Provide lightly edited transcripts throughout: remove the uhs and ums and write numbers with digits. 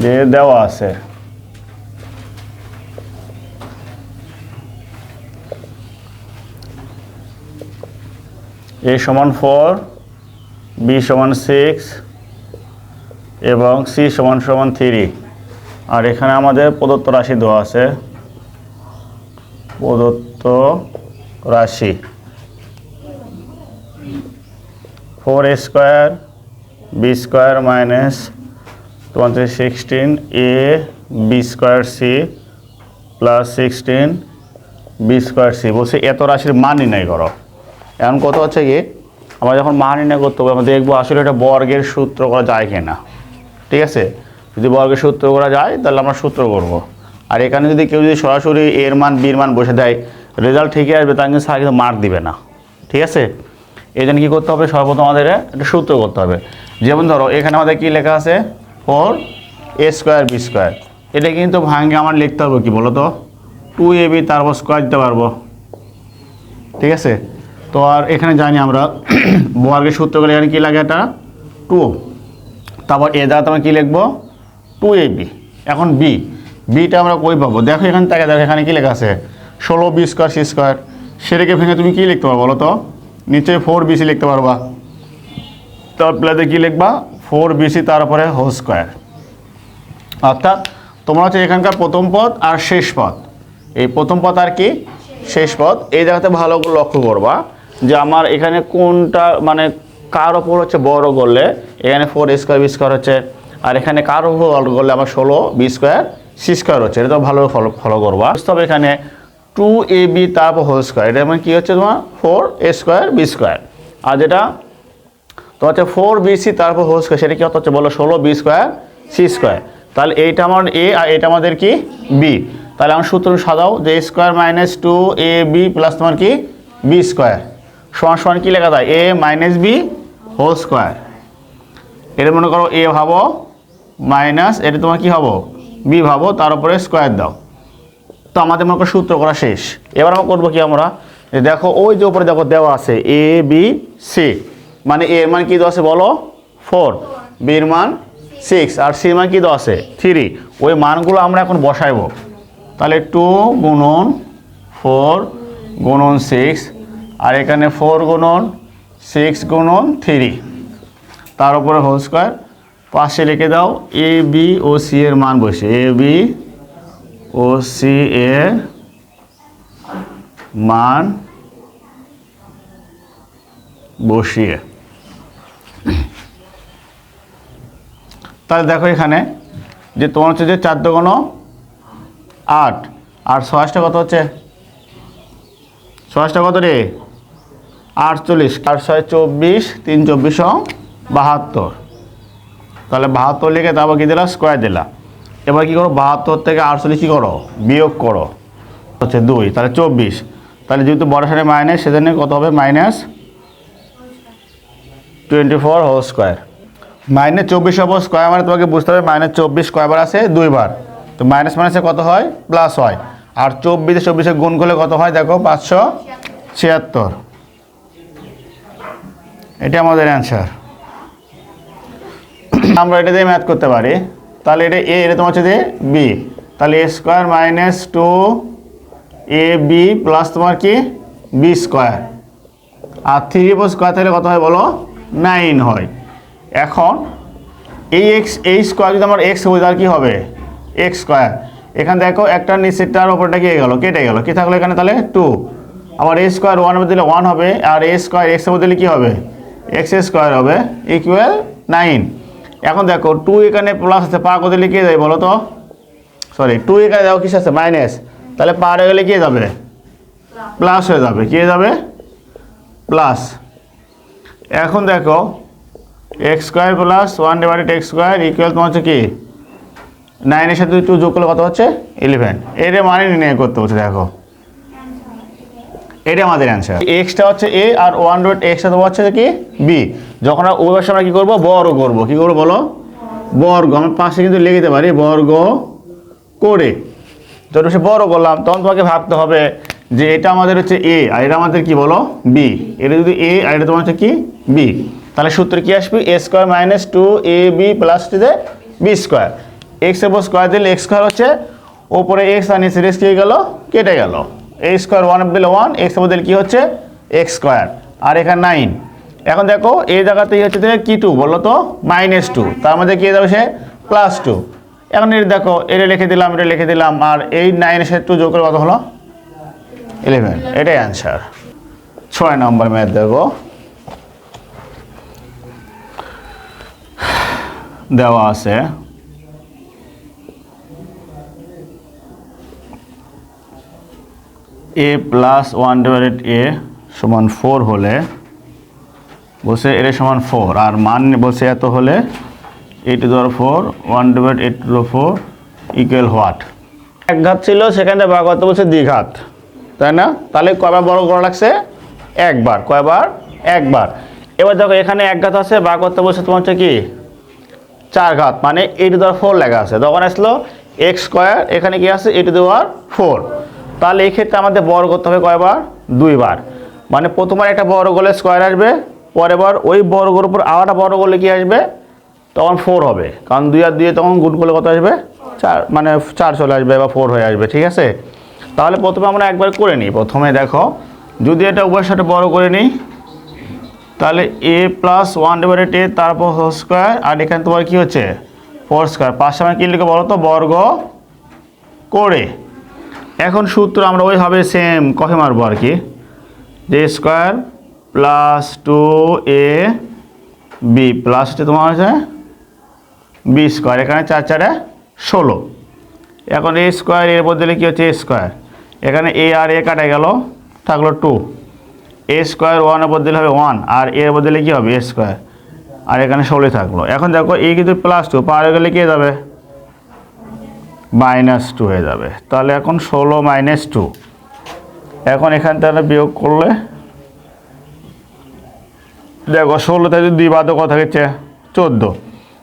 যে দেওয়া আছে a সমান 4, b সমান 6 এবং c সমান 3। আর এখানে আমাদের প্রদত্ত রাশি দেওয়া আছে, প্রদত্ত রাশি 4a square b square minus তোমাদের 16 a b square c plus 16 b square c। বলছে এত রাশির মান নির্ণয় করো। এখন কত হচ্ছে কি, আমরা যখন মান নির্ণয় করতে হবে আমরা দেখবো আসলে এটা বর্গের সূত্র করা যায় কিনা। ঠিক আছে, যদি বর্গের সূত্র করা যায় তাহলে আমরা সূত্র করব। আর এখানে যদি কেউ যদি সরাসরি এর মান বির মান বসে দেয়, রেজাল্ট ঠিকই আসবে, তার কিন্তু স্যার কিন্তু মার্ক দিবে না। ঠিক আছে, এই জন্য কী করতে হবে, সর্বপ্রথম আমাদের একটা সূত্র করতে হবে। যেমন ধরো এখানে আমাদের কী লেখা আছে, 4a স্কোয়ার b স্কোয়ার। এটা কিন্তু ভাঙে আমার লিখতে হবে কি বলো তো, 2ab তারপর স্কোয়ার দিতে পারবো। ঠিক আছে, তো আর এখানে জানি আমরা বর্গের সূত্র করে এখানে কী লাগে, এটা 2, তারপর এ দ্বারা তোমার কী লিখবো 2ab। এখন বিটা আমরা কই পাবো, দেখো এখানে তাকে দেখো এখানে কী লেখা আছে 16b স্কোয়ার c স্কোয়ার। সেটাকে ভেঙে তুমি কী লিখতে পারো বলো তো, নিচে 4bc লিখতে পারবা, তার প্লাসে কী লিখবা 4bc তারপরে হোল স্কোয়ার। অর্থাৎ তোমরা হচ্ছে এখানকার প্রথম পদ আর শেষ পদ, এই প্রথম পদ আর কি শেষ পদ, এই জায়গাতে ভালো করে লক্ষ্য করবা যে আমার এখানে কোনটা মানে কার ওপর হচ্ছে বড় করলে এখানে 4a স্কোয়ার b স্কোয়ার হচ্ছে, আর এখানে কার ওপর বড় করলে আমার 16b স্কোয়ার c স্কোয়ার হচ্ছে। এটা তো ভালো ফলো করবা। তবে এখানে 2ab তারপর হোল স্কোয়ার, এটা মানে কী হচ্ছে তোমার 4a স্কোয়ার b স্কোয়ার। আর যেটা তো হচ্ছে 4bc তারপর হোল স্কোয়ার, সেটা কি হচ্ছে বলো 16b স্কোয়ার c স্কোয়ার। তাহলে এইটা আমার a আর এটা আমাদের কি b। তাহলে আমার সূত্র সাজাও যে স্কোয়ার মাইনাস 2ab প্লাস তোমার কি b স্কোয়ার সমান সমান কী লেখা যায় a minus b whole square. এটা মনে করো a ভাবো মাইনাস এটা তোমার কি হবো b ভাবো, তার উপরে স্কোয়ার দাও। তো আমাদের মনে করো সূত্র করা শেষ। এবার আমরা করবো কি, আমরা দেখো ওই যে উপরে দেখো দেওয়া আছে a b c, মানে a এর মান কী দেওয়া আছে বলো 4, b এর মান 6 আর c এর মান কী দেওয়া আছে 3। ওই মানগুলো আমরা এখন বসাইবো। তাহলে 2 গুণন 4 গুণন 6 আর এখানে 4 গুণন 6 গুণন 3 তার উপরে হোল স্কোয়ার। পাশে লিখে দাও এ বি ও সি এর মান বসে, এ বি ও সি এর মান বসিয়ে। তাহলে দেখো এখানে যে তোমার হচ্ছে যে 4 দুগুণ 8 আর 6টা কত হচ্ছে, 6টা কত রে 48, 8 6 24, 3 24 72। তাহলে 72 লিখে তারপর কী দিলা স্কোয়ার দিলা। এবার কী করো 72 থেকে 48 কী করো বিয়োগ করো, হচ্ছে 2, তাহলে 24। তাহলে যেহেতু বড় সাথে মাইনাস সেজন্য কত হবে মাইনাস 24 হোল স্কোয়ার। মাইনাস 24 হবো স্কোয়ার মানে তোমাকে বুঝতে হবে মাইনাস 24 কয়বার আছে 2 বার, তো মাইনাস মাইনাসে কত হয় প্লাস হয়। আর 24 গুণ করলে কত হয় দেখো 576। এটা আমাদের অ্যান্সার। আমরা এটা দিয়ে ম্যাথ করতে পারি। তাহলে এটা এ, এটা তোমার হচ্ছে যে বি, তাহলে A square minus 2ab plus তোমার কি বি স্কোয়ার আর 3 স্কোয়ার তাহলে কত হয় বলো 9 হয়। এখন এই স্কোয়ার যদি আমার এক্স হয় তাহলে কী হবে এক্স স্কোয়ার। এখানে দেখো একটা নিচেরটার ওপরটা কি গেলো কেটে গেলো, কী থাকলো এখানে তাহলে 2। আবার এ স্কোয়ার 1 এর দিলে 1 হবে, আর এ স্কোয়ার এক্সের মধ্যে দিলে কী হবে এক্স স্কোয়ার হবে ইকুয়াল 9। এখন দেখো 2 এখানে প্লাস আছে, পা কত লিখে যায় বলো তো, সরি 2 এখানে দেখো কিস আছে মাইনাস, তাহলে পার হয়ে গেলে কী যাবে প্লাস হয়ে যাবে, কী যাবে প্লাস। এখন দেখো x square plus 1/x square equal তোমার হচ্ছে কি 9 এর সাথে 2 যোগ করলে কত হচ্ছে 11। এর মানে নির্ণয় করতে হচ্ছে, দেখো এটা আমাদের অ্যান্সার। এক্সটা হচ্ছে এ আর 1/x হচ্ছে কি বি। যখন ওই পাশে আমরা কী করবো বর্গ করবো, কী করবো বলো বর্গ। আমি পাশে কিন্তু লিখে দিতে পারি বর্গ করে, যখন সে বর্গ করলাম তখন তোমাকে ভাবতে হবে যে এটা আমাদের হচ্ছে এ আর এটা আমাদের কি বলো বি। এটা যদি এ আর এটা তোমার হচ্ছে কি বি, তাহলে সূত্রে কি আসবে A square minus 2ab plus B square. X এর উপর স্কোয়ার দিলে এক্স স্কোয়ার হচ্ছে, ওপরে এক্স আর নিচে এক্স কি গেল, কেটে গেল। এ স্কোয়ার 1 দিলে 1, এক্স এর উপর দিলে কী হচ্ছে এক্স স্কোয়ার, আর এখানে 9। এখন দেখো এই জায়গাতেই হচ্ছে কি 2 বলো তো, -2, তার মধ্যে কী যাবে সে +2। এখন এটা দেখো, এটা লিখে দিলাম, এটা লিখে দিলাম, আর এই 9 এর সাথে 2 যোগ করে কত হলো 11। এটাই অ্যান্সার। 6 নম্বর ম্যাথ দেখো দেওয়া আছে a + 1/a সমান 4 হলে বলছে এটা সমান 4, আর মান বলছে এত হলে a⁴ 1/a⁴ ইকুয়াল হোয়াট। এক ঘাত ছিল, সেখানে ভাগ করতে বলছে দ্বিঘাত, তাই না? তাহলে কয়বার বড় করা লাগছে, একবার। কয়বার, একবার। এবার দেখো এখানে এক ঘাত আছে, ভাগ করতে বলছে তোমার হচ্ছে কি 4 ঘাত, মানে a⁴ লেখা আছে, তখন আসলো এক্স স্কোয়ার, এখানে কি আছে a⁴। তাহলে এই ক্ষেত্রে আমাদের বড় করতে হবে কয়বার, 2 বার। মানে প্রথমবার একটা বড় করলে স্কোয়ার আসবে, পরের বার ওই বর্গের উপর আরেকটা বড় করলে কি আসবে, তখন 4 হবে, কারণ 2 আর 2 তখন গুণ করলে কত আসবে 4, মানে 4 চলে আসবে বা 4 হয়ে আসবে, ঠিক আছে? তাহলে প্রথমে আমরা একবার করে নিই। প্রথমে দেখো যদি এটা উভয়ের সাথে বড় করে নিই, তাহলে a + 1/a তারপর হোল স্কোয়ার, আর এখানে তোমার কি হচ্ছে 4 স্কোয়ার, পাশে আমরা কী লিখে বলো তো, বর্গ করে। এখন সূত্র আমরা ওইভাবে সেম কফে মারবো আর কি, যে স্কোয়ার + 2ab প্লাস হচ্ছে তোমার হচ্ছে b স্কোয়ার, এখানে 4 4 16। এখন a স্কোয়ার এর বদলে কী হচ্ছে a স্কোয়ার, এখানে a আর a কাটা গেল, থাকলো 2। a স্কোয়ার 1 এর বদলে হবে 1, আর এর বদলে কী হবে a স্কোয়ার, আর এখানে 16 থাকলো। এখন দেখো এই কিন্তু +2 পার হয়ে গেলে কী হয়ে যাবে, -2 হয়ে যাবে। তাহলে এখন 16 - 2, এখন এখান থেকে বিয়োগ করলে দেখো 16 থেকে 2 বাদ কত থাকছে 14।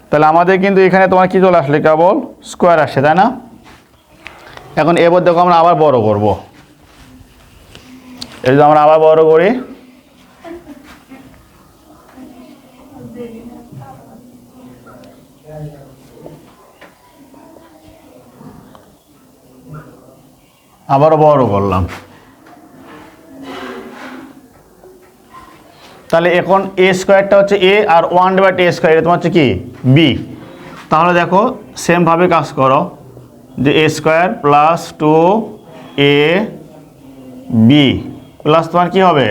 তাহলে আমাদের কিন্তু এখানে তোমার কি চলে আসলে, কেবল স্কোয়ার আসছে, তাই না? এখন এবার দেখো আমরা আবার বড় করব, এই যে আমরা আবার বড় করি, আবারও বড় করলাম। তাহলে এখন a স্কোয়ারটা হচ্ছে a, আর 1/a স্কোয়ার এটা তোমার হচ্ছে কি b। তাহলে দেখো সেমভাবে কাজ করো, যে a স্কোয়ার + 2ab প্লাস তোমার কী হবে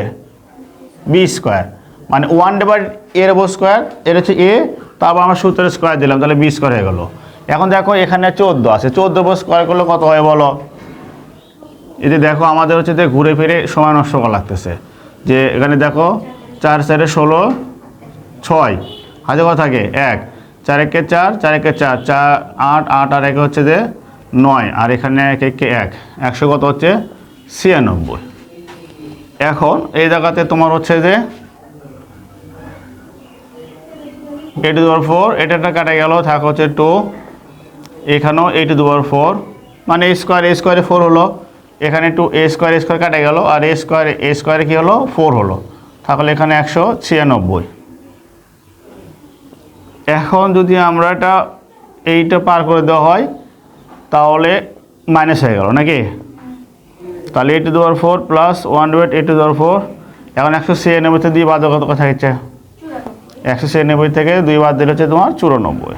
b স্কোয়ার, মানে 1/a এর স্কোয়ার, এটা হচ্ছে a, তারপর আমরা সূত্রের স্কোয়ার দিলাম, তাহলে b স্কোয়ার হয়ে গেলো। এখন দেখো এখানে 14 আছে, 14 স্কোয়ার করলে কত হয় বলো? এতে দেখো আমাদের হচ্ছে যে ঘুরে ফিরে সময় নষ্ট করা লাগতেছে, যে এখানে দেখো 4 4 16 6 হাতে কত থাকে 1, 4 1 4, 4 1 4, 4 8 8 আর 1 হচ্ছে যে 9, আর এখানে 1 1 1, 100 কত হচ্ছে 96। এখন এই জায়গাতে তোমার হচ্ছে যে a⁴, এটা কাটা গেল, থাকে হচ্ছে 2, এখানেও a⁴, মানে a স্কোয়ারে 4 হলো, এখানে 2 a স্কোয়ার কাটা গেল, আর a স্কোয়ারে কী হলো 4 হলো, তাহলে এখানে 196। এখন যদি আমরা এইটা পার করে দেওয়া হয় তাহলে মাইনাস হয়ে গেল নাকি, তাহলে a⁴ + 1/a⁴, এখন 196 থেকে 2 বাদ কত কথা থাকছে, 196 থেকে 2 বাদ দিলে হচ্ছে তোমার 94।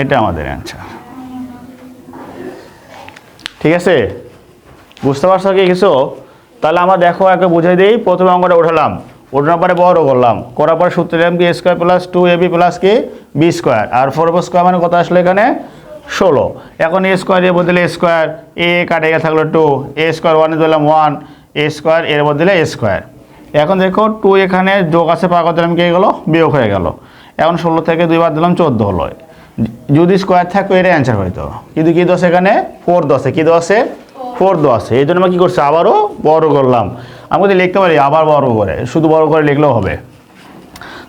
এটা আমাদের অ্যান্সার। ঠিক আছে, বুঝতে পারছো কি কিছু? তাহলে আমরা দেখো একে বুঝাই দিই। প্রথমে অঙ্কটা উঠালাম, ওঠানোর পরে বড় করলাম, করার পরে সূত্র দিলাম কি a স্কোয়ার + 2ab প্লাস কি b স্কোয়ার, আর 4 স্কোয়ার মানে কত আসলে এখানে 16। এখন a স্কোয়ার এর বদলে a স্কোয়ার, a কাটে গিয়ে থাকলো 2, a স্কোয়ার 1 এ দিলাম 1, a স্কোয়ার এর বদলে a স্কোয়ার। এখন দেখো 2 এখানে যোগ আছে, পার করে দিলাম কি গেলো বিয়োগ হয়ে গেল। এখন 16 থেকে 2 বাদ দিলাম 14 হলো। যদি স্কোয়ার থাকতো এর অ্যান্সার হইতো, কিন্তু কি দোষ এখানে 4 দোষে, কি দোষে 4 দোষে, এই জন্য আমরা কী করছি আবারও বড় করলাম। আমি যদি লিখতে পারি আবার বড় করে, শুধু বড় করে লিখলেও হবে।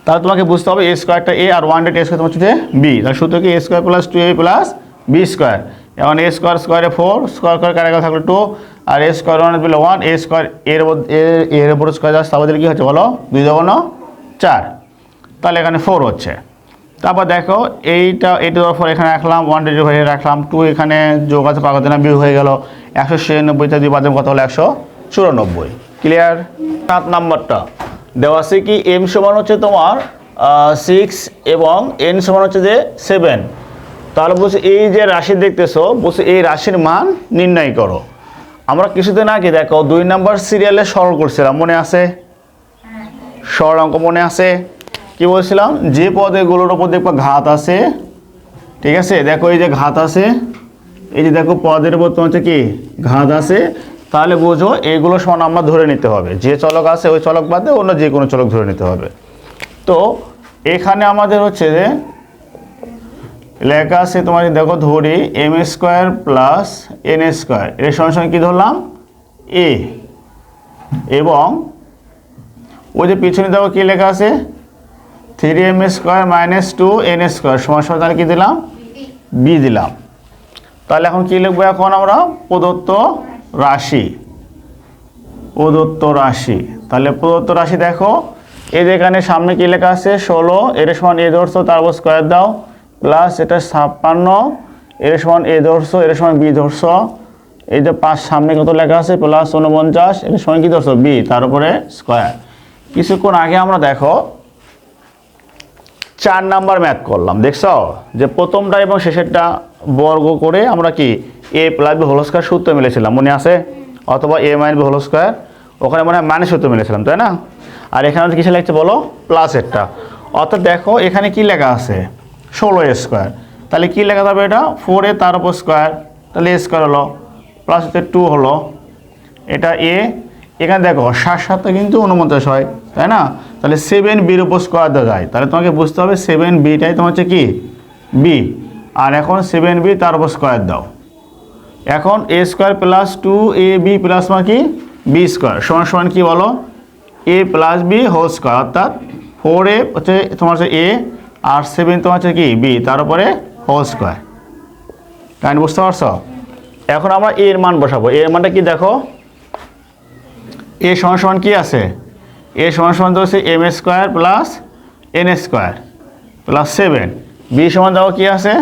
তাহলে তোমাকে বুঝতে হবে a স্কোয়ারটা a, আর 1/a স্কোয়ার তোমার হচ্ছে b, তাহলে সূত্র কি a square + 2ab plus b square. এখন a স্কোয়ারে 4 স্কোয়ার করে কাটা থাকলো 2, আর a স্কোয়ার 1 বলে 1, a স্কোয়ার এর উপর স্কোয়ার যাচ্ছে, তাহলে কী হচ্ছে বলো 2 × 4, তাহলে এখানে 4 হচ্ছে। তারপর দেখো এইটা দেওয়ার পর এখানে রাখলাম 1 হয়ে রাখলাম 2 এখানে যোগ আছে পাকা দিলাম বিয়োগ হয়ে গেল 196 দুই বাদে কত হলো 194। ক্লিয়ার। 7 নাম্বারটা দেওয়া আছে কি m সমান হচ্ছে তোমার 6 এবং n সমান হচ্ছে যে 7। তাহলে বলছে এই যে রাশি দেখতেছো বলছে এই রাশির মান নির্ণয় করো। আমরা কিছুদিন আগে দেখো 2 নাম্বার সিরিয়ালে সরল করছিলাম, মনে আছে? সরল অঙ্ক মনে আছে? কি বলছিলাম যে পদেগুলোর উপর দেখো ঘাত আছে, ঠিক আছে, দেখো এই যে ঘাত আছে, এই যে দেখো পদের উপর তোমার হচ্ছে কি ঘাত আছে, তাহলে বোঝো এইগুলো সমান আমরা ধরে নিতে হবে, যে চলক আছে ওই চলক বাদে অন্য যে কোনো চলক ধরে নিতে হবে। তো এখানে আমাদের হচ্ছে যে লেখা আছে তোমার দেখো ধরি m² প্লাস n² এর সঙ্গে কি ধরলাম a, এবং ওই যে পিছনে দেখো কি লেখা আছে 3m² মাইনাস 2n² সমান তাহলে কি দিলাম b দিলাম। তাহলে এখন কি লিখবো এখন আমরা প্রদত্ত রাশি, প্রদত্ত রাশি। তাহলে প্রদত্ত রাশি দেখো এই যে এখানে সামনে কি লেখা আছে 16 এর সমান a ধরছো তারপর স্কয়ার দাও প্লাস এটা 56 এর সমান a ধরছো এর সমান b ধরছো, এই যে 5 সামনে কত লেখা আছে প্লাস 49 এর সমান কি ধরছো b তার উপরে স্কয়ার। কিছুক্ষণ আগে আমরা দেখো 4 নাম্বার ম্যাথ করলাম, দেখছো যে প্রথমটা এবং শেষেরটা বর্গ করে আমরা কি a plus b whole square সূত্র মিলেছিলাম, মনে আছে? অথবা a minus b whole square, ওখানে মনে হয় মাইনাস সূত্র মিলেছিলাম, তাই না? আর এখানে কিসে লিখছে বলো প্লাস এরটা। অর্থাৎ দেখো এখানে কি লেখা আছে 16a², তাহলে কি লেখা যাবে এটা 4a তার উপর স্কয়ার, তাহলে a² হলো প্লাস 2 হলো এটা a, এখানে দেখো 7 কিন্তু 49 হয়, তাই না? তাহলে 7bর উপর স্কয়ার দেওয়া যায়, তাহলে তোমাকে বুঝতে হবে 7bটাই তোমার হচ্ছে কি b, আর এখন 7b তার উপর স্কয়ার দাও। এখন a² প্লাস 2ab প্লাস কি b² সমান সমান কি বলো a plus b whole square, অর্থাৎ 4a হচ্ছে তোমার হচ্ছে a আর 7 তোমার হচ্ছে কি b তার উপরে হোল স্কয়ার। কারণ বুঝতে পারছো? এখন আমরা a এর মান বসাবো। a এর মানটা কি দেখো a সমান সমান কি আছে a সমান সমান তো হচ্ছে m² plus n² plus 7, b সমান দেখো কি আছে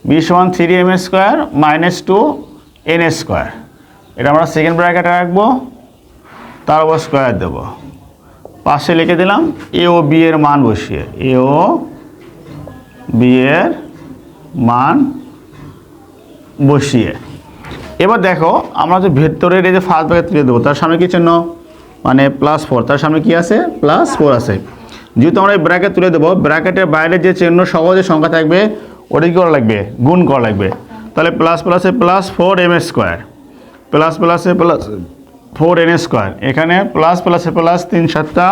b সমান 3m² মাইনাস 2n², এটা আমরা সেকেন্ড ব্র্যাকেটে রাখবো তার উপর স্কয়ার দেবো, পাশে লিখে দিলাম a ও b এর মান বসিয়ে, a ও b এর মান বসিয়ে। এবার দেখো আমরা যে ভেতরের এই যে ফার্স্ট ব্র্যাকেট তুলে দেবো তার সামনে কি চিহ্ন মানে +4, তার সামনে কি আছে +4 আছে। যেহেতু আমরা এই ব্র্যাকেট তুলে দেবো ব্র্যাকেটের বাইরে যে চিহ্ন সহজে সংখ্যা থাকবে ওটা কি করা লাগবে গুণ করা লাগবে। তাহলে প্লাস প্লাসে প্লাস 4m² প্লাস প্লাসে প্লাস 4n², এখানে প্লাস প্লাসে প্লাস 3 7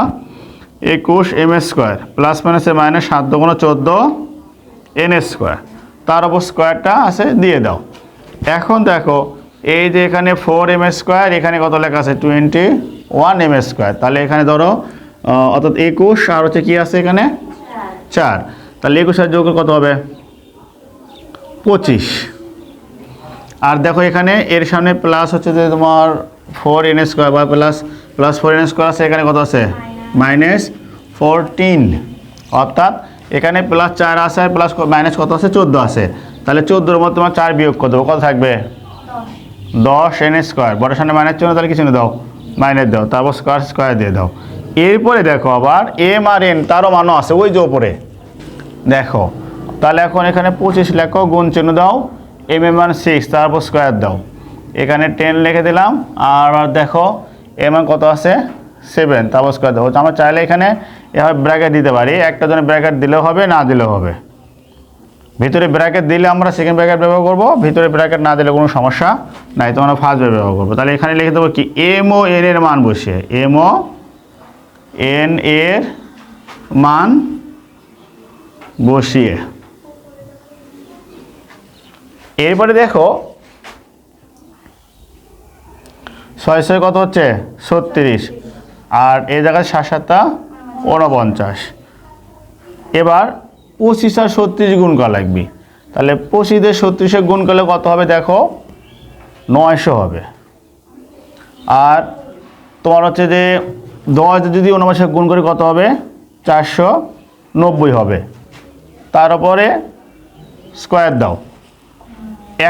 21m² প্লাস মাইনাসে মাইনাস 7 2 14n², তার উপর স্কয়ারটা আছে দিয়ে দাও। এখন দেখো এই যে এখানে 4m², এখানে কত লেখা আছে 21m², তাহলে এখানে ধরো অর্থাৎ 21 আর হচ্ছে কি আছে এখানে 4, তাহলে 21 আর যোগ কত হবে 25। আর দেখো এখানে এর সামনে প্লাস হচ্ছে যে তোমার 4n² বা প্লাস 4n² আছে, এখানে কত আছে -14, অর্থাৎ এখানে প্লাস 4 আছে আর প্লাস মাইনাস কত আছে 14 আছে, তাহলে 14-এর মধ্যে তোমার 4 বিয়োগ করে দেবো, কত থাকবে 10n², বড় সামনে মাইনাস চিহ্ন তাহলে কি চিহ্ন দাও মাইনাস দাও, তারপর স্কয়ার দিয়ে দাও। এরপরে দেখো আবার m আর n তারও মানও আছে ওই যে ওপরে দেখো, তাহলে এখন এখানে 25 লেখো গুণ চিহ্ন দাও, m এর মান 6 তারপর স্কয়ার দাও, এখানে 10 লিখে দিলাম, আর দেখো m কত আছে 7 তারপর স্কয়ার দাও। আমরা চাইলে এখানে এভাবে ব্র্যাকেট দিতে পারি, একটা জন্য ব্র্যাকেট দিলেও হবে না দিলেও হবে, ভিতরে ব্র্যাকেট দিলে আমরা সেকেন্ড ব্র্যাকেট ব্যবহার করব, ভিতরে ব্র্যাকেট না দিলে কোনো সমস্যা নাই, তো আমরা ফার্স্ট ব্যবহার করবো। তাহলে এখানে লিখে দেবো কি m ও n এর মান বসিয়ে, m ও n এর মান বসিয়ে। এরপরে দেখো 6 কত হচ্ছে 36, আর এই জায়গায় 7 7 49, এবার 25 আর 36 গুণ করা লাগবে, তাহলে 25 দিয়ে 36 গুণ করলে কত হবে দেখো 900 হবে, আর তোমার হচ্ছে যে 10 যদি 49 গুণ করে কত হবে 490 হবে, তার উপরে স্কোয়ার দাও।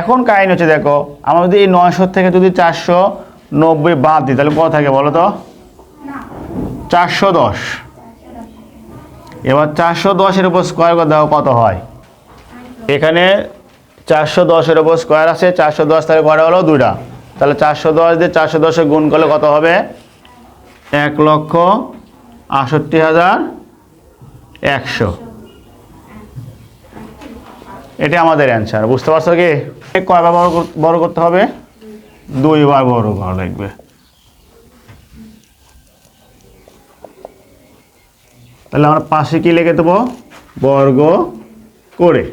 এখন কাহিনী হচ্ছে দেখো, আমরা যদি এই 900 থেকে যদি 490 বাদ দিই তাহলে কত থাকে বলো তো? 410। এবার 410-এর উপর স্কোয়ার করে দাও কত হয়? এখানে 410-এর উপর স্কোয়ার আছে, 410 থেকে কটা হলো? 2টা। তাহলে 410 দিয়ে 410-এ গুণ করলে কত হবে? 1,68,100। এটা আমাদের অ্যান্সার। বুঝতে পারছো কি? কয়বার বড় করতে হবে? 2 বার বড় করা লাগবে। তাহলে আমরা পাশে কি লিখে দেবো? বর্গ করে।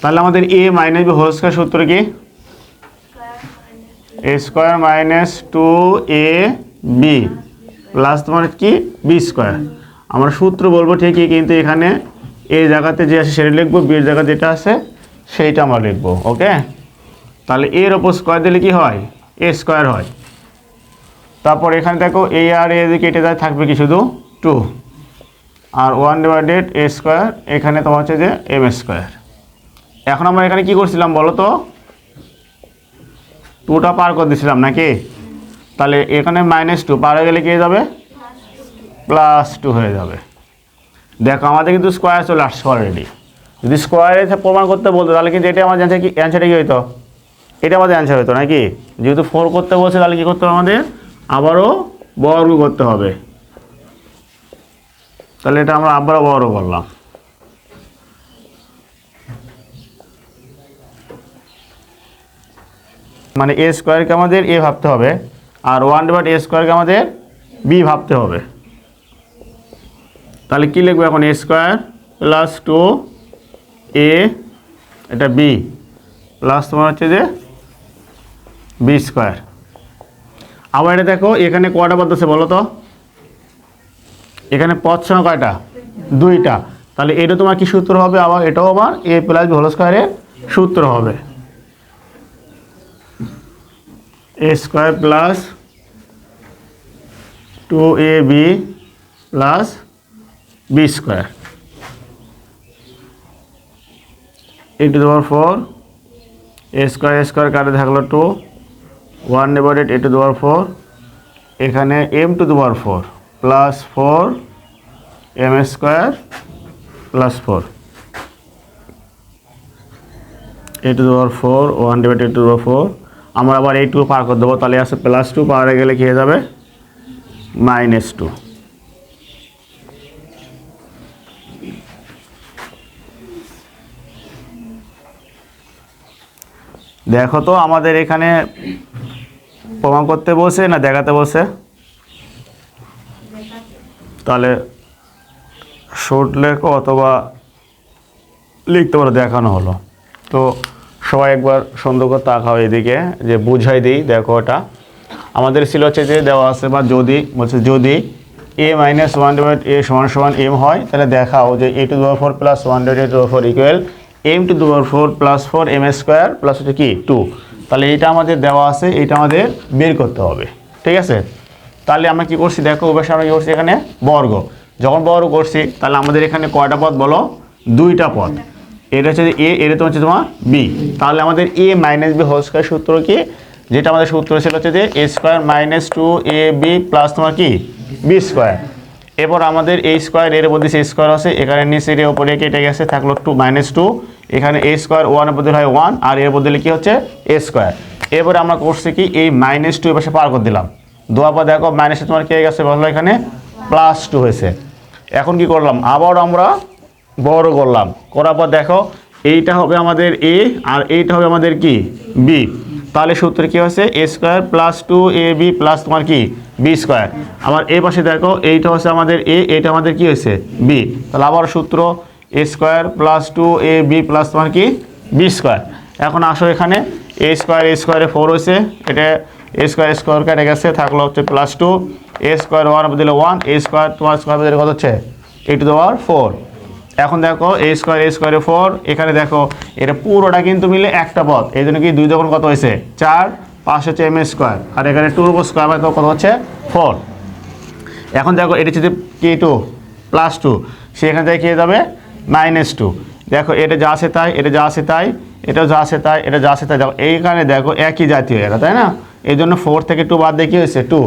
তাহলে আমাদের a minus B whole square সূত্র কি? a square minus 2ab plus তোমার কি b স্কয়ার। আমরা সূত্র বলবো ঠিকই, কিন্তু এখানে এই জায়গাতে যে আছে সেটা লিখবো, b এর জায়গায় যেটা আছে সেইটা আমরা লিখবো। ওকে, তাহলে এর ওপর স্কয়ার দিলে কি হয়? a স্কয়ার হয়। তারপর এখানে দেখো a আর a দিকে কেটে যায়, থাকবে কি শুধু 2 আর 1/a স্কয়ার, এখানে তোমার হচ্ছে যে m স্কয়ার। এখন আমরা এখানে কি করছিলাম বলো তো? 2টা পার করে দিয়েছিলাম নাকি? তাহলে এখানে -2 পার হয়ে গেলে কি হয়ে যাবে? +2 হয়ে যাবে। দেখো আমাদের কিন্তু স্কোয়ার চলে আসছে অলরেডি। যদি স্কোয়ারে প্রমাণ করতে বলতো তাহলে কিন্তু এটা আমাদের অ্যান্সারটা কি হইতো? এটা আমাদের অ্যান্সার হতো নাকি? যেহেতু 4 করতে বলছে তাহলে কী করতে হবে আমাদের? আবারও বর্গ করতে হবে। তাহলে এটা আমরা আবারও বর্গ করলাম। মানে a স্কোয়ারকে আমাদের a ভাবতে হবে, আর 1/a স্কোয়ারকে আমাদের b ভাবতে হবে। তাহলে কি লিখবো এখন? a স্কোয়ার প্লাস 2a, এটা b প্লাস তোমার হচ্ছে যে b স্কোয়ার। আবার এটা দেখো এখানে কয়টা পদ আছে বলো তো? এখানে পদ সংখ্যা কয়টা? 2টা। তাহলে এটা তোমার কি সূত্র হবে? আবার এটাও আবার a প্লাস b হোল স্কোয়ারের সূত্র হবে। a square plus 2ab plus b square into the power 4, a square কাটে থাকলো 2, 1/a to the power 4, এখানে m to the power 4 plus 4 m square plus 4 a to the power 4, 1/a to the power 4। আমরা আবার এই 2 পার করে দেবো, তাহলে আসে +2 পার হয়ে গেলে কি হয়ে যাবে? -2। দেখো তো আমাদের এখানে প্রমাণ করতে বসে না দেখাতে বসে? তাহলে শর্ট লেখো অথবা লিখতে পারো দেখানো হলো। তো সবাই একবার সুন্দর করে তাকাও এদিকে, যে বুঝাই দিই। দেখো এটা আমাদের ছিল হচ্ছে যে দেওয়া আছে, বা যদি বলছে যদি a - 1/a = m হয়, তাহলে দেখাও যে a to the power 4 plus 1/a to the power 4 equal m to the power 4 plus 4 m square plus হচ্ছে কি 2। তাহলে এইটা আমাদের দেওয়া আছে, এইটা আমাদের বের করতে হবে। ঠিক আছে, তাহলে আমরা কি করছি দেখো, অবশ্যই আমরা কি করছি এখানে বর্গ। যখন বর্গ করছি তাহলে আমাদের এখানে কয়টা পদ বলো? 2টা পদ। এটা হচ্ছে a, এটা তো হচ্ছে তোমার b। তাহলে আমাদের a minus b whole square সূত্র কি? যেটা আমাদের সূত্র ছিল হচ্ছে যে a square minus 2ab plus তোমার কি b স্কয়ার। এরপর আমাদের a স্কয়ার এর মধ্যে a স্কয়ার আছে, এখানে নিচের এর উপরে কেটে গেছে, থাকলো 2 -2। এখানে a স্কয়ার 1 এর বদলে হয় 1, আর এর বদলে কি হচ্ছে a স্কয়ার। এরপরে আমরা করছি কি এই -2 এর পাশে পার করে দিলাম, দেওয়ার পর দেখো মাইনাসে তোমার কে গেছে বলো, এখানে +2 হয়েছে। এখন কি করলাম? আবার আমরা বড় করলাম, করার পর দেখো এইটা হবে আমাদের a আর এইটা হবে আমাদের কি b। তাহলে সূত্র কি হচ্ছে a square plus 2ab plus তোমার কি b স্কয়ার। আবার এই পাশে দেখো এইটা হচ্ছে আমাদের a, এইটা আমাদের কি হয়েছে b। তাহলে আবার সূত্র a square plus 2ab plus তোমার কি b স্কয়ার। এখন আসো এখানে a স্কয়ারে 4 হয়েছে, এটা a স্কয়ার কেটে গেছে, থাকলো হচ্ছে +2, a স্কয়ার 1 বদলে 1, a স্কয়ার তোমার স্কয়ার বদলে কত হচ্ছে a to the power 4। এখন দেখো a স্কয়ারে 4, এখানে দেখো এটা পুরোটা কিন্তু মিলে একটা পদ, এই জন্য কি 2 যখন কত হয়েছে 4, 5 হচ্ছে m স্কয়ার, আর এখানে 2 উপর স্কয়ার মানে কত হচ্ছে 4। এখন দেখো এটা যদি কি 2 +2, সেখান থেকে কী হয়ে যাবে -2। দেখো এটা যা আছে তাই, এটা যা আছে তাই, এটা যা আছে তাই, এটা যা আছে তাই। দেখো এইখানে দেখো একই জাতীয় এরা, তাই না? এই জন্য 4 থেকে 2 বাদ দিয়ে কী হয়েছে 2,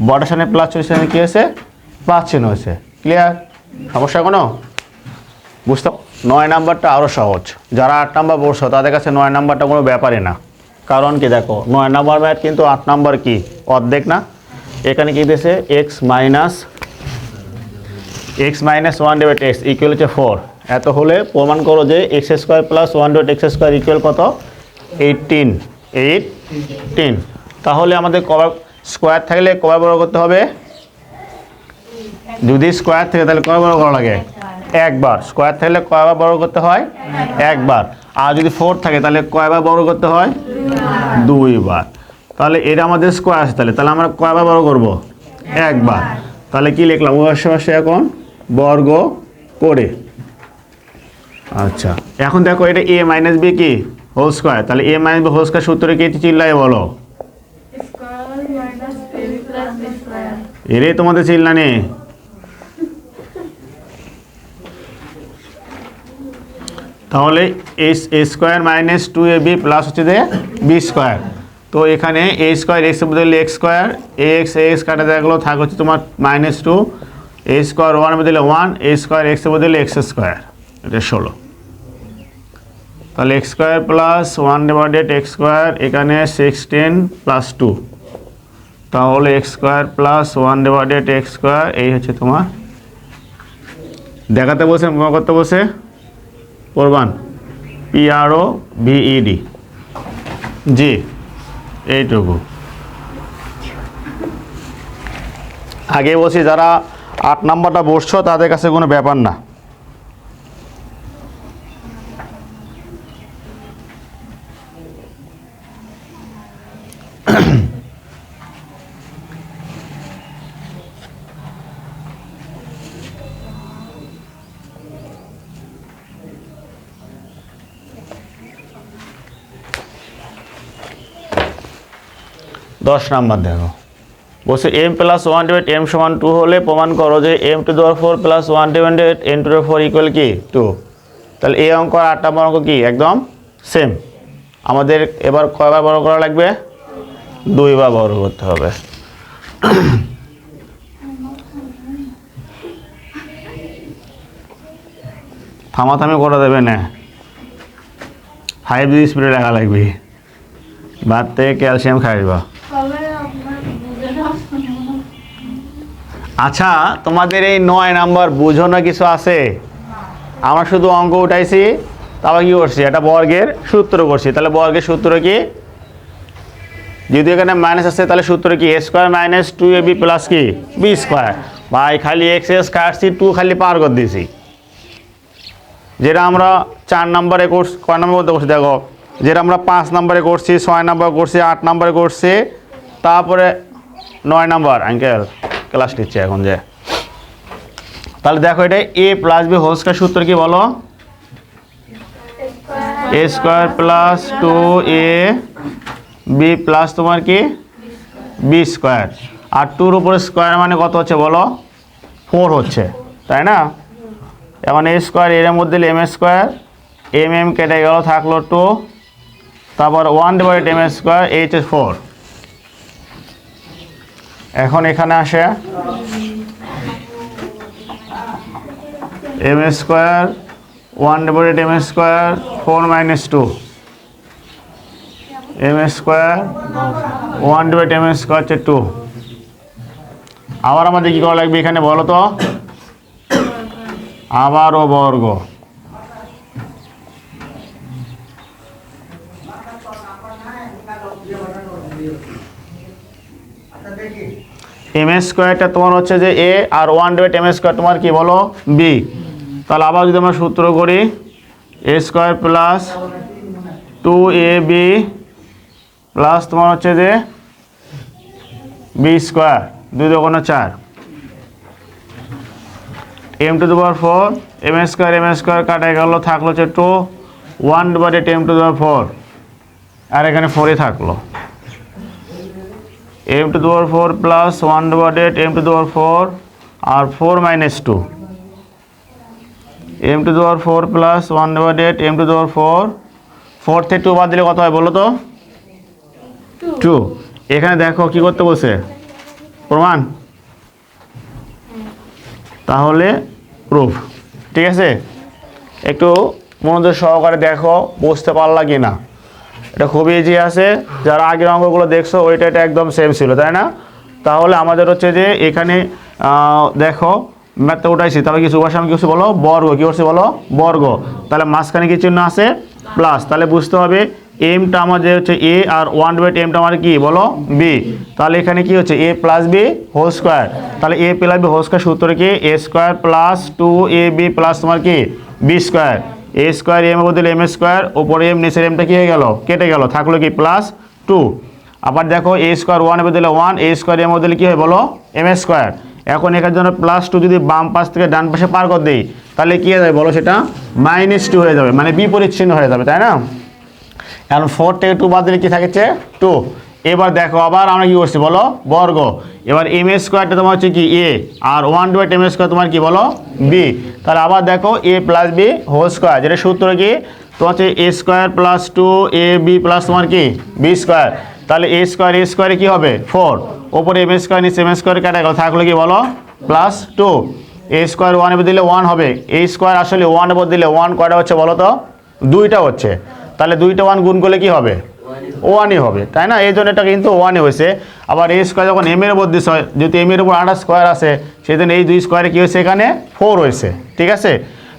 বড়ের সামনে প্লাস চল্লিশ সামনে কী হয়েছে প্লাস চিহ্ন হয়েছে। ক্লিয়ার? সমস্যা কোনো? বুঝতে? 9 নাম্বারটা আরও সহজ। যারা 8 নাম্বার পড়ছো তাদের কাছে 9 নাম্বারটা কোনো ব্যাপারই না। কারণ কি দেখো 9 নাম্বার ম্যাথ কিন্তু 8 নাম্বার কি অর্ধেক না। এখানে কী দিয়েছে x - 1/x ইকুয়াল হচ্ছে 4। এত হলে প্রমাণ করো যে x² + 1/x² ইকুয়াল কত 18। তাহলে আমাদের কবার স্কোয়ার থাকলে কবার বড় করতে হবে? যদি স্কোয়ার থাকে তাহলে কবার বড় করা লাগে? একবার। স্কোয়ার থাকলে কয়বার বড় করতে হয়? একবার। আর যদি 4 থাকে তাহলে কয়বার বড় করতে হয়? 2 বার। তাহলে এটা আমাদের স্কোয়ার আছে, তাহলে আমরা কয়বার বড় করব? একবার। তাহলে কি লিখলাম? উভয় পাশে এখন বর্গ করে। আচ্ছা, এখন দেখো এটা a - b কি হোল স্কোয়ার। তাহলে a - b হোল স্কোয়ার সূত্রে কি চিল্লায় বলো? এরে তোমাদের চিল্লানি। তাহলে a² - 2ab প্লাস হচ্ছে যে b²। তো এখানে a² x এর বদলে x², ax কাটা দেখলো থাক হচ্ছে তোমার -2, a² 1 এর বদলে 1, a² x এর বদলে x²। এটা 16। তাহলে x² + 1/x², এখানে 16 + 2, তাহলে x² + 1/x²। এই হচ্ছে তোমার দেখাতে বসে প্রমাণ করতে বসে প্রমাণ PROVED জি এইটুকু। আগে বলছি যারা 8 নাম্বারটা বসছো তাদের কাছে কোনো ব্যাপার না। দশ নাম্বার দেখো বলছে m + 1/m = 2 হলে প্রমাণ করো যে m⁴ + 1/n⁴ ইকুয়াল কি 2। তাহলে এই অঙ্ক আর 8 নাম্বার অঙ্ক কি একদম সেম। আমাদের এবার কয়বার বড় করা লাগবে? 2 বার বড় করতে হবে। থামাথামি করে দেবে না, 5 স্পিডে লেখা লাগবে। ভাত থেকে ক্যালসিয়াম খাইবা। আচ্ছা, তোমাদের এই 9 নাম্বার বুঝানো কিছু আছে? আমরা শুধু অঙ্ক উঠাইছি, তারপর কি করছি? এটা বর্গের সূত্র করছি। তাহলে বর্গের সূত্র কি? যদি এখানে মাইনাস আছে তাহলে সূত্র কি? a² - 2ab প্লাস কি b²। ভাই খালি x কাটছি, 2 খালি পার করে দিয়েছি। যেটা আমরা 4 নম্বরে কোর্স কয় নম্বর মধ্যে করছি দেখো, যেটা আমরা 5 নম্বরে করছি, 6 নম্বর করছি, 8 নম্বরে করছি, তারপরে 9 নম্বর আঙ্কেল ক্লাস নিচ্ছে এখন যে। তাহলে দেখো এটা a + b হোল স্কয়ার সূত্র কি বলো? a² + 2ab প্লাস তোমার কি b²। আর 2 এর উপরে স্কয়ার মানে কত হচ্ছে বলো? 4 হচ্ছে, তাই না? এখন a² এর মধ্যে m², m কেটে গেল থাকলো 2, তারপর 1/m², h 4। এখন এখানে আসে m² 1/m², 4 - 2, m² 1/m² হচ্ছে 2। আবার আমাদের কি করা লাগবে এখানে বলো তো? আবারও বর্গ। m² তোমার হচ্ছে যে a, আর 1/m² তোমার কি বলো b। তাহলে আবার যদি আমরা সূত্র করি a² + 2ab প্লাস তোমার হচ্ছে যে b², 2 × 4, m⁴, m² কাটা গেল থাকলো হচ্ছে 2, 1/10⁴, আর এখানে 4ই থাকলো। m⁴ + 1/10⁴, আর 4 - 2 m to the power 4 plus 1/8 m to the power 4 4 থেকে 2 বাদ দিলে কত হয় বলো তো 2 এখানে দেখো কি করতে বলছে প্রমাণ তাহলে প্রুফ ঠিক আছে একটু মনোযোগ সহকারে দেখো বুঝতে পারলা কি না এটা খুবই ইজি আছে যারা আগের অঙ্কগুলো দেখছো ওইটা এটা একদম সেম ছিল তাই না তাহলে আমাদের হচ্ছে যে এখানে দেখো ম্যাথটা উঠাইছি তাহলে কিছু ভাষা আমি কিছু বলো বর্গ কি করছে বলো বর্গ তাহলে মাঝখানে কি চিহ্ন আছে প্লাস তাহলে বুঝতে হবে এমটা আমাদের হচ্ছে এ আর 1/8 এমটা আমার কি বলো বি তাহলে এখানে কি হচ্ছে এ প্লাস বি হোল স্কোয়ার তাহলে এ প্লাস বি হোল স্কোয়ার সূত্র কি এ স্কোয়ার প্লাস 2ab প্লাস তোমার কি বি স্কোয়ার এ স্কোয়ার এম বদলে এম স্কোয়ার ওপরে এম নিচের এমটা কি হয়ে গেল কেটে গেল থাকলো কি প্লাস 2 আবার দেখো এ স্কোয়ার 1 বদলে 1 এ স্কোয়ার এম বদলে কি হয় বলো এম স্কোয়ার এখন এখানে জন্য প্লাস 2 যদি বাম পাশ থেকে ডান পাশে পার করে দেই তাহলে কি হয়ে যাবে বলো সেটা -2 হয়ে যাবে মানে বিপরীত চিহ্ন হয়ে যাবে তাই না এখন 4 থেকে 2 বাদ দিলে কি থাকছে 2 এবার দেখো আবার আমরা কি করছি বলো বর্গ এবার এম স্কোয়ারটা তোমার হচ্ছে কি এ আর 1/8 এম স্কোয়ার তোমার কি বলো বি তাহলে আবার দেখো এ প্লাস বি হোল স্কোয়ার যেটা সূত্র কি তোমার হচ্ছে এ স্কোয়ার প্লাস 2ab প্লাস তোমার কি বি স্কোয়ার তাহলে এ স্কোয়ারে কি হবে 4 ওপরে এম স্কোয়ার নিচে এম স্কোয়ার কাটা গেল থাকলো কি বলো প্লাস 2 এ স্কোয়ার 1 এর দিলে 1 হবে এ স্কোয়ার আসলে 1 এর দিলে 1 কয়টা হচ্ছে বলো তো 2টা হচ্ছে তাহলে 2টা 1 গুণ করলে কি হবে 1ই হবে তাই না এই জন্য এটা কিন্তু 1ই হয়েছে আবার এ স্কোয়ার যখন এম এর উপর দিস হয় যেহেতু এম এর উপর 8 স্কোয়ার আছে সেই জন্য এই 2 স্কোয়ারে কি হয়েছে এখানে 4 হয়েছে ঠিক আছে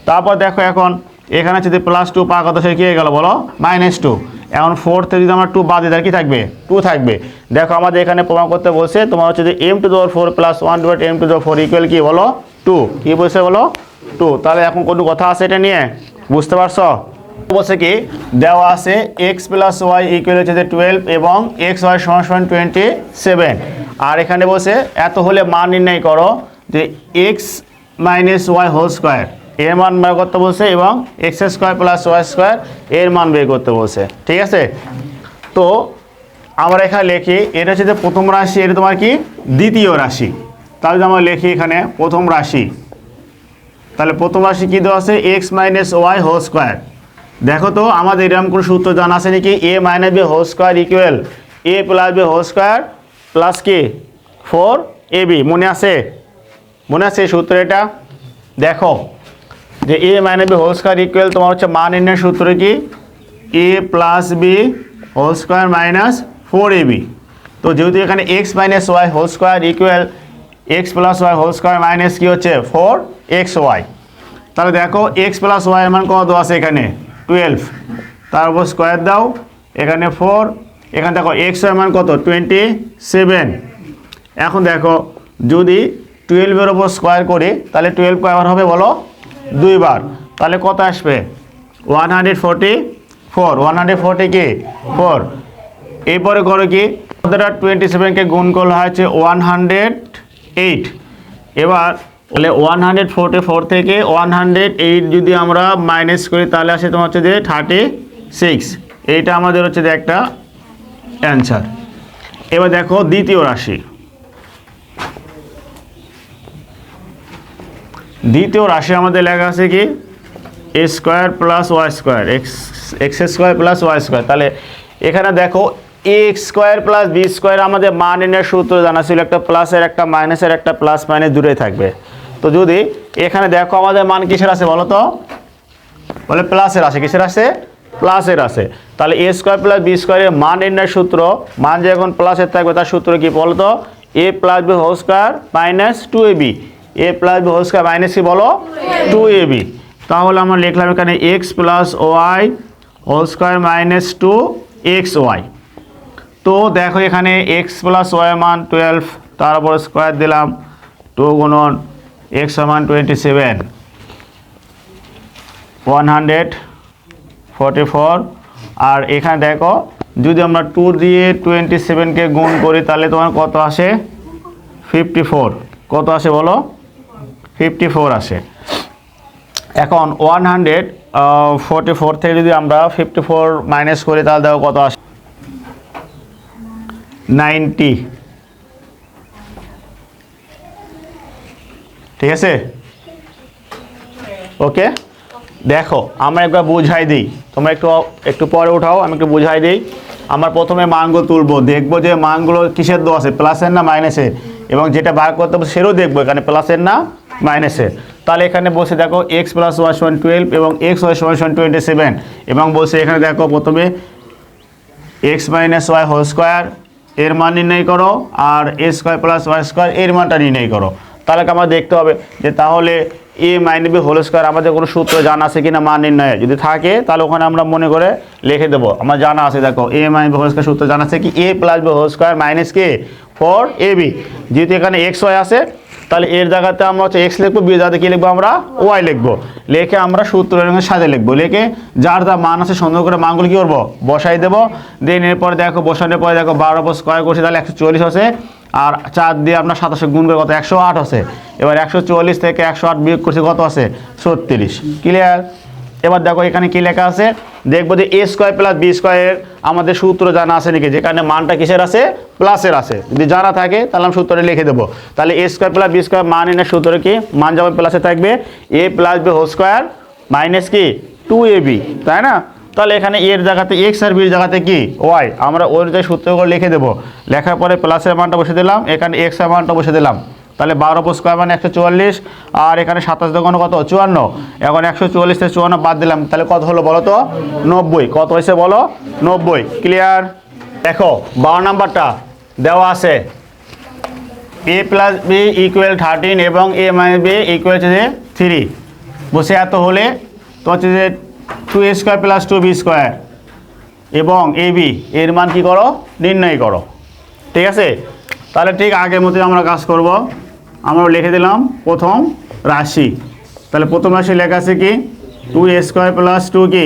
তারপর দেখো এখন এখানে যদি প্লাস 2 পাওয়া কথা সে কি হয়ে গেল বলো -2 এখন 4 থেকে যদি আমরা 2 বাদ দিই তাহলে কি থাকবে 2 থাকবে দেখো আমাদের এখানে প্রমাণ করতে বলছে তোমার হচ্ছে যে m to the power 4 plus 1/8 m to the power 4 equal কি বলো 2 কি বলছে বলো 2 তাহলে এখন কোনো কথা আছে এটা নিয়ে বুঝতে পারছো বলছে কি দেওয়া আছে x + y ইকুয়াল হচ্ছে যে 12 এবং xy = 27 আর এখানে বলছে এত হলে মান নির্ণয় করো যে x - y হোল স্কয়ার এর মান বের করতে বলছে এবং x² + y² এর মান বের করতে বলছে ঠিক আছে তো আমরা এখানে লিখি এটা হচ্ছে যে প্রথম রাশি এটা তোমার কি দ্বিতীয় রাশি তাহলে আমরা লিখি এখানে প্রথম রাশি তাহলে প্রথম রাশি কি দেওয়া আছে x - y হোল স্কয়ার দেখো তো আমাদের এরকম কোনো সূত্র জানা আছে নাকি a - b whole square equal a + b whole square plus কি 4ab মনে আছে এই সূত্র এটা দেখো যে a - b whole square equal তোমার হচ্ছে মান নির্ণয়ের সূত্র কি a + b whole square minus 4ab তো যেহেতু এখানে x - y whole square equal x + y whole square minus কি হচ্ছে 4xy তাহলে দেখো x + y এর মান কত আছে এখানে 12 তারপর স্কয়ার দাও এখানে 4 এখানে দেখো x এর মান কত 27 এখন দেখো যদি 12 এর উপর স্কয়ার করি তাহলে 12 কয়বার হবে বলো দুইবার তাহলে কত আসবে 140 কি 4 এরপরে করো কি 27 কে গুণ করলে হচ্ছে 108 এবার তাহলে 144 থেকে 108 যদি আমরা মাইনাস করি তাহলে আসে তোমার হচ্ছে যে 36 এইটা আমাদের হচ্ছে যে একটা অ্যান্সার এবার দেখো দ্বিতীয় রাশি আমাদের লেখা আছে কি a² + y² x² + y² তাহলে এখানে দেখো a² + b² আমাদের মান নির্ণয়ের সূত্র জানা ছিল একটা প্লাসের একটা মাইনাসের একটা প্লাস মাইনাস দুটোই থাকবে তো যদি এখানে দেখো আমাদের মান কিসের আছে বলো তো বলে প্লাসের আছে কিসের আছে প্লাসের আছে তাহলে a² + b² এর মান নির্ণয়ের সূত্র মান যখন প্লাসের থাকবে তার সূত্র কি বলো তো a + b whole square minus 2ab a + b whole square minus কি বলো 2ab তাহলে আমরা লিখলাম এখানে x + y whole square minus 2xy তো দেখো এখানে x + y এর মান 12 তারপর স্কয়ার দিলাম 2 গুণন x সমান 27 144 আর এখানে দেখো যদি আমরা 2 দিয়ে 27 কে গুণ করি তাহলে তোমার কত আসে 54 কত আসে বলো 54 আসে এখন 144 থেকে যদি আমরা 54 মাইনাস করি তাহলে দেখো কত আসে 90 ঠিক আছে? ওকে, দেখো আমরা একবার বুঝাই দিই, তোমরা একটু পরে উঠাও, আমি একটু বুঝাই দিই। আমরা প্রথমে মানগুলো তুলবো, দেখবো যে মানগুলো কিসের দেওয়া আছে, প্লাসের না মাইনাসের, এবং যেটা বার করতে হবে সেটাও দেখবো এখানে প্লাসের না মাইনাসের। তাহলে এখানে বসে দেখো এক্স প্লাস ওয়াই সমান 12 এবং এক্স ওয়াই সমান 27, এবং বসে এখানে দেখো প্রথমে X minus Y whole square এর মান নির্ণয় করো, আর A square plus Y square এর মানটা নির্ণয় করো। তাহলে আমার দেখতে হবে যে তাহলে এ মাইনাস বি হোল স্কোয়ার আমাদের কোনো সূত্র জানা আছে কিনা মান নির্ণয়ে, যদি থাকে তাহলে ওখানে আমরা মনে করে লিখে দেবো। আমার জানা আছে, দেখো A minus B whole square সূত্র জানা আছে কি, A plus B whole square minus কে 4ab। যেহেতু এখানে এক্স ওয়াই আছে তাহলে এর জায়গাতে আমরা হচ্ছে এক্স লিখবো, বি জায়গাতে কী লিখবো আমরা ওয়াই লিখবো, লিখে আমরা সূত্রের সাথে লিখবো, লিখে যার যা মান আছে সুন্দর করে মানগুলো কী করবো বসাই দেবো। দেন এরপরে দেখো বসানোর পরে দেখো 12 উপর স্কোয়ার করছি তাহলে 140 আছে, আর 4 দিয়ে আপনার 27 গুণ করে কত 108 আছে। এবার 144 থেকে 108 বিয়োগ করছি কত আছে 36। ক্লিয়ার? এবার দেখো এখানে কি লেখা আছে, দেখবো যে এ স্কোয়ার প্লাস বি স্কোয়ারের আমাদের সূত্র জানা আছে নাকি, যেখানে মানটা কিসের আছে প্লাসের আছে। যদি জানা থাকে তাহলে আমি সূত্রটা লিখে দেবো। তাহলে A square plus B square মান এনে সূত্র কি, মান যেমন প্লাসে থাকবে A plus B whole square minus কি 2ab, তাই না? তাহলে এখানে এর জায়গাতে এক্স আর বির জায়গাতে কি ওয়াই, আমরা ওই অনুযায়ী সূত্রগুলো লিখে দেবো। লেখার পরে প্লাসের মানটা বসে দিলাম, এখানে এক্স এর মানটা বসে দিলাম। তাহলে 12 উপর স্কোয়ার মানে 144, আর এখানে 27 দোকান কত 54। এখন 144 থেকে 54 বাদ দিলাম, তাহলে কত হলো বলো তো 90। কত হয়েছে বলো 90। ক্লিয়ার? দেখো 12 নাম্বারটা দেওয়া আছে এ প্লাস বি ইকুয়াল 13 এবং এ মাইনাস বি ইকুয়াল হচ্ছে যে 3। বসে এত হলে তো হচ্ছে যে 2a square plus 2b square এবং ab এর মান কী করো নির্ণয় করো। ঠিক আছে? তাহলে ঠিক আগের মতোই আমরা কাজ করব। আমরা লিখে দিলাম প্রথম রাশি। তাহলে প্রথম রাশি লেখা আছে কি 2a স্কোয়ার প্লাস 2 কি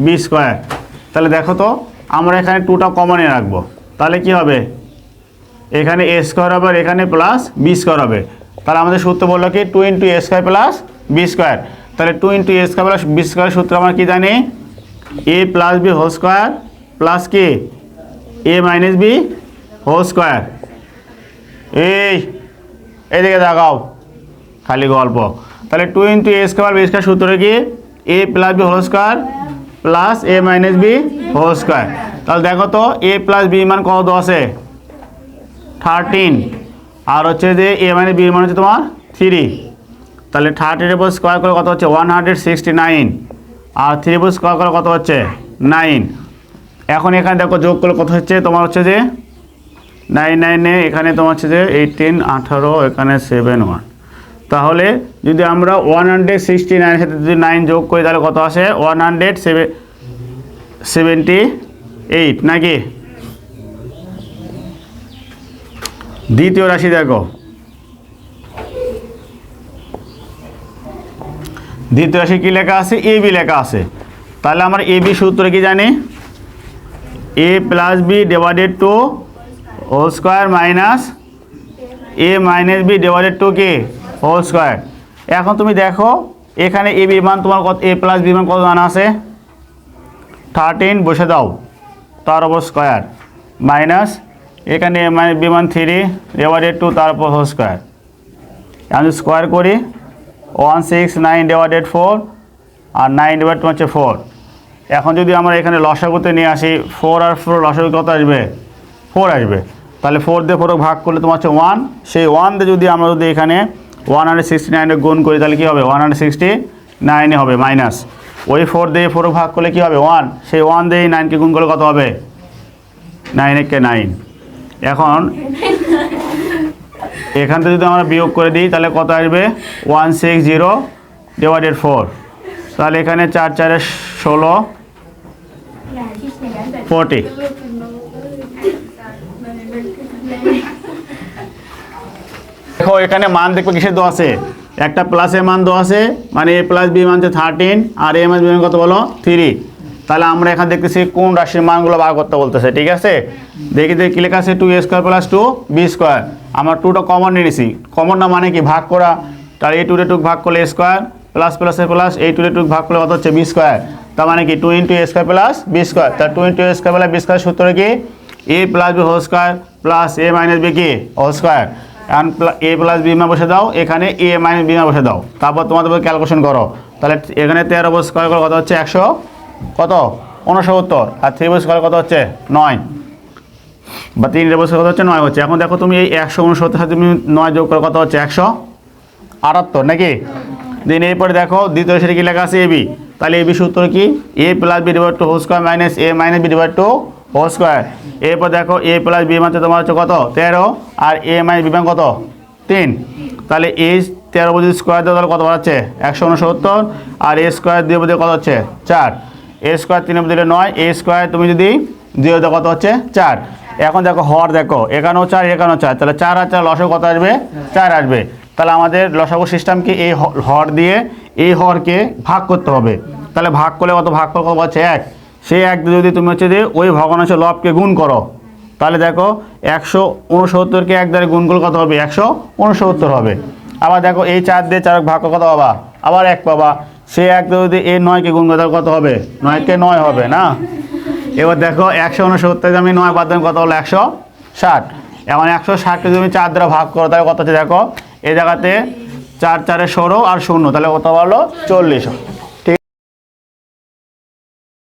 b স্কোয়ার। তাহলে দেখো তো আমরা এখানে 2টা কমনে রাখবো, তাহলে কি হবে এখানে a স্কোয়ার হবে আর এখানে প্লাস b স্কোয়ার হবে। তাহলে আমাদের সূত্র বললো কি 2 × a square plus b square. তাহলে 2 × a square plus b square সূত্র আমরা কি জানি, a plus b whole square plus কি a minus b whole square. এইদিকে দেখাও খালি গল্প। তাহলে 2 × a স্কোয়ার b স্কোয়ার সূত্র কি a plus b whole square plus a minus b whole square. তাহলে দেখো তো a প্লাস b মান কত আছে 13, আর হচ্ছে যে a মাইনাস b মান হচ্ছে তোমার 3। তাহলে 13 উপর স্কোয়ার করে কত হচ্ছে 169, আর 3 উপর স্কোয়ার করে কত হচ্ছে 9। এখন এখানে দেখো যোগ করলে কত হচ্ছে তোমার হচ্ছে যে 9 এখানে তোমার হচ্ছে যে 18 18 এখানে 71। তাহলে যদি আমরা 169 সাথে যদি 9 যোগ করি তাহলে কত আসে 178 নাকি? দ্বিতীয় রাশি দেখো, দ্বিতীয় রাশি কি লেখা আছে এ বি লেখা আছে। তাহলে আমরা এ বি সূত্র কি জানি, A plus B divided two whole square minus A minus B divided two কি হোল স্কোয়ার। এখন তুমি দেখো এখানে এ বির মান তোমার কত, এ প্লাস বি মান কত জানা আছে 13 বসে দাও, তার উপর স্কোয়ার মাইনাস এখানে এ মাইনাস বি মান 3 ডিভাইডেড টু তার উপর হোল স্কোয়ার। আমি স্কোয়ার করি 169 ডিভাইডেড 4, আর 9 ডিভাইড হচ্ছে 4। এখন যদি আমরা এখানে লসাগুতে নিয়ে আসি 4 আর 4 লসাগু কত আসবে 4 আসবে। তাহলে 4 দিয়ে 4 ভাগ করলে তোমার হচ্ছে 1, সেই 1 দিয়ে যদি আমরা যদি এখানে 169 গুণ করি তাহলে কী হবে 169 হবে মাইনাস ওই 4 দিয়ে 4 ভাগ করলে কী হবে 1, সেই 1 দিয়ে 9কে গুণ করলে কত হবে 9 × 9। এখন এখান থেকে যদি আমরা বিয়োগ করে দিই তাহলে কত আসবে 160 ডিভাইডেড 4। তাহলে এখানে 4 4 16 40। দেখো এখানে মান দেখবো কিসের দেওয়া আছে, একটা প্লাসের মান দেওয়া আছে, মানে এ প্লাস বি মান হচ্ছে 13 আর এ মাইনাস বি মান কত বলো 3। তাহলে আমরা এখানে দেখতেছি কোন রাশির মানগুলো বার করতে বলতেছে। ঠিক আছে, দেখি কি লেখা আছে 2a square plus 2b square. আমরা 2টা কমন নিয়ে নিছি, কমন না মানে কি ভাগ করা। তাহলে এই 2 ভাগ করলে a স্কোয়ার প্লাস প্লাসে প্লাস এই 2 ভাগ করলে কত হচ্ছে b স্কোয়ার। তার মানে কি 2 × a square plus b square. তার 2 × a square plus b square সূত্র কি a plus b whole square plus a minus b কি হোল স্কোয়ার। এখন এ প্লাস বি মান বসে দাও, এখানে এ মাইনাস বি মান বসে দাও, তারপর তোমাদের ক্যালকুলেশন করো। তাহলে এখানে 13 স্কোয়ার করে কত হচ্ছে 100 কত 69, আর 3 স্কোয়ার কত হচ্ছে 9, বা 3 স্কোয়ার কত হচ্ছে 9 হচ্ছে। এখন দেখো তুমি এই 169 সাথে তুমি 9 যোগ করে কত হচ্ছে 178 নাকি। দেন এরপরে দেখো দ্বিতীয় সেটা কি লেখা আছে এ বি, তাহলে এ বি সূত্র কি A plus B divide two whole square minus A minus B divide two whole square. এরপর দেখো এ প্লাস বি মানে তোমার হচ্ছে কত 13, আর এ মাইনাস বি মান কত 3। তাহলে এই 13 যদি স্কোয়ার দেওয়া তাহলে কত বাড়াচ্ছে 169, আর এ স্কোয়ার 2 বলতে কত হচ্ছে 4, এ স্কোয়ার 3 বলতে 9, এ স্কোয়ার তুমি যদি 0 দাও কত হচ্ছে 4। এখন দেখো হর দেখো এখানেও 4 এখানেও 4, তাহলে 4 আর 4 লসাগু কত আসবে 4 আসবে। তাহলে আমাদের লসাগু সিস্টেম কি এই হর দিয়ে এই হরকে ভাগ করতে হবে। তাহলে ভাগ করলে কত, ভাগ করলে কত পাচ্ছে 1, সেই 1 যদি তুমি হচ্ছে যে ওই ভগ্নাংশের লবকে গুণ করো, তাহলে দেখো 169কে 1 দ্বারা গুণ করলে কত হবে 169 হবে। আবার দেখো এই 4 দিয়ে 4 ভাগ করে কত পাবা, আবার 1 পাবা, সেই 1 যদি এই 9কে গুণ করে তাহলে কত হবে 9কে 9 হবে না। এবার দেখো 169 আমি 9 বাদ দিলাম কত হলো 160। এখন 160কে যদি তুমি 4 দ্বারা ভাগ করো তাহলে কত হচ্ছে দেখো এই জায়গাতে 4 4 16 আর 0, তাহলে কত হলো 40।